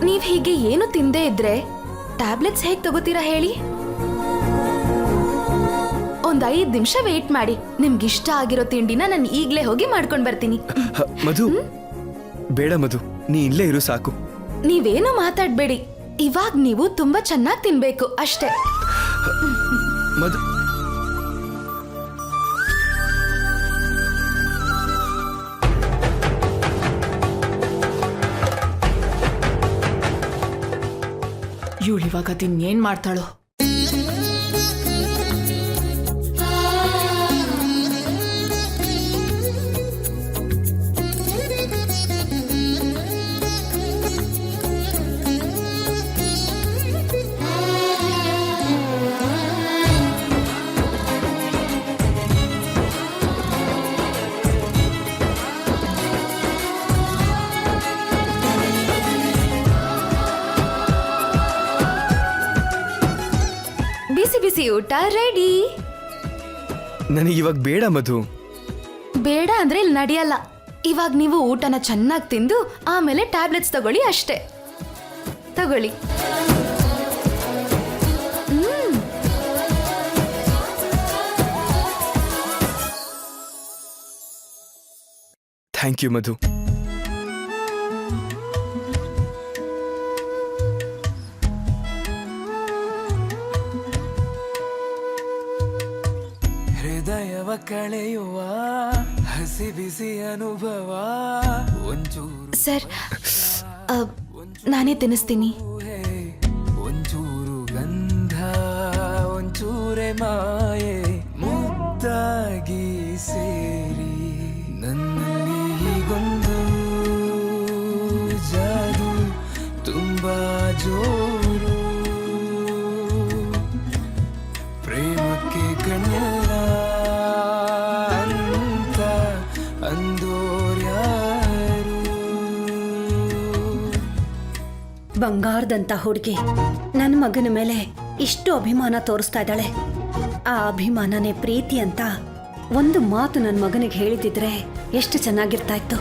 ನೀವ್ ಹೀಗೆ ಏನು ತಿಂದೇ ಇದ್ರೆ ಟ್ಯಾಬ್ಲೆಟ್ಸ್ ಹೇಗ್ ತಗೋತೀರಾ ಹೇಳಿ? ಒಂದ್ 5 ನಿಮಿಷ ವೇಟ್ ಮಾಡಿ, ನಿಮ್ಗಿಷ್ಟ ಆಗಿರೋ ತಿಂಡಿನ ನಾನು ಈಗ್ಲೇ ಹೋಗಿ ಮಾಡ್ಕೊಂಡ್ ಬರ್ತೀನಿ. ಮಧು, ಬೇಡ ಮಧು, ನೀ ಇಲ್ಲೇ ಇರು ಸಾಕು. ನೀವೇನು ಮಾತಾಡ್ಬೇಡಿ, ಇವಾಗ ನೀವು ತುಂಬಾ ಚೆನ್ನಾಗಿ ತಿನ್ಬೇಕು ಅಷ್ಟೇ. ಮಧು, ಇವಳಿವಾಗ ತಿನ್ನೇನ್ ಮಾಡ್ತಾಳೋ? ಬಿಸಿ ಬಿಸಿ ಊಟ ರೆಡಿ. ನನಗೆ ಇವಾಗ ಬೇಡ ಮಧು. ಬೇಡ ಅಂದ್ರೆ ಇಲ್ಲಿ ನಡೆಯಲ್ಲ. ಇವಾಗ ನೀವು ಊಟನ ಚೆನ್ನಾಗಿ ತಿಂದು ಆಮೇಲೆ ಟ್ಯಾಬ್ಲೆಟ್ಸ್ ತಗೊಳ್ಳಿ ಅಷ್ಟೇ. ತಗೊಳ್ಳಿ. ಥ್ಯಾಂಕ್ ಯು ಮಧು. ಹೃದಯವ ಕಳೆಯುವ ಹಸಿ ಬಿಸಿ ಅನುಭವ ಒಂಚೂರು ಸರ್, ನಾನೇ ತಿನ್ನಿಸ್ತೀನಿ. ಒಂಚೂರು ಗಂಧ ಒಂಚೂರೆ ಮಾಯೆ ಮುದ್ದಾಗಿ ಸೇರಿ ನನ್ನಲ್ಲಿ ಹೀಗೊಂದು ಜಾದು ತುಂಬಾ ಜೋರು. ಪ್ರೇಮಕ್ಕೆ ಕಣ್ಣಿಲ್ಲ ಅಂತ ಅಂದೋರ್ಯಾರು. ಬಂಗಾರದಂತ ಹುಡುಗಿ ನನ್ನ ಮಗನ ಮೇಲೆ ಇಷ್ಟು ಅಭಿಮಾನ ತೋರಿಸ್ತಾ ಇದ್ದಾಳೆ. ಆ ಅಭಿಮಾನನೇ ಪ್ರೀತಿ ಅಂತ ಒಂದು ಮಾತು ನನ್ನ ಮಗನಿಗೆ ಹೇಳಿದಿದ್ರೆ ಎಷ್ಟು ಚೆನ್ನಾಗಿರ್ತಾ ಇತ್ತು.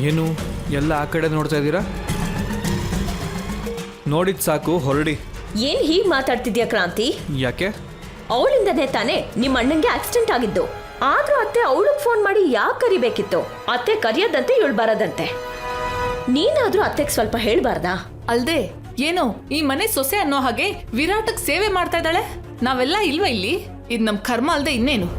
ಏನು ಎಲ್ಲ ಆ ಕಡೆ ನೋಡ್ತಾ ಇದ್ದೀರಾ? ನೋಡಿದ್ ಸಾಕು, ಹೊರಡಿ. ಏನ್ ಹೀಗ್ ಮಾತಾಡ್ತಿದ್ಯಾ ಕ್ರಾಂತಿ? ಯಾಕೆ? ಅವಳಿಂದನೇ ತಾನೇ ನಿಮ್ಮ ಅಣ್ಣಂಗೆ ಆಕ್ಸಿಡೆಂಟ್ ಆಗಿದ್ದು. ಆದ್ರೂ ಅತ್ತೆ ಅವಳಿಗೆ ಫೋನ್ ಮಾಡಿ ಯಾಕೆ ಕರಿಬೇಕಿತ್ತು? ಅತ್ತೆ ಕರಿಯೋದಂತೆ ಇವಳು ಬರೋದಂತೆ. ನೀನಾದ್ರೂ ಅತ್ತೆಗೆ ಸ್ವಲ್ಪ ಹೇಳ್ಬಾರ್ದಾ? ಅಲ್ದೆ ಏನೋ ಈ ಮನೆ ಸೊಸೆ ಅನ್ನೋ ಹಾಗೆ ವಿರಾಟಕ್ ಸೇವೆ ಮಾಡ್ತಾ ಇದ್ದಾಳೆ. ನಾವೆಲ್ಲ ಇಲ್ವಾ ಇಲ್ಲಿ? ಇದ್ ನಮ್ ಕರ್ಮ ಅಲ್ದೆ ಇನ್ನೇನು?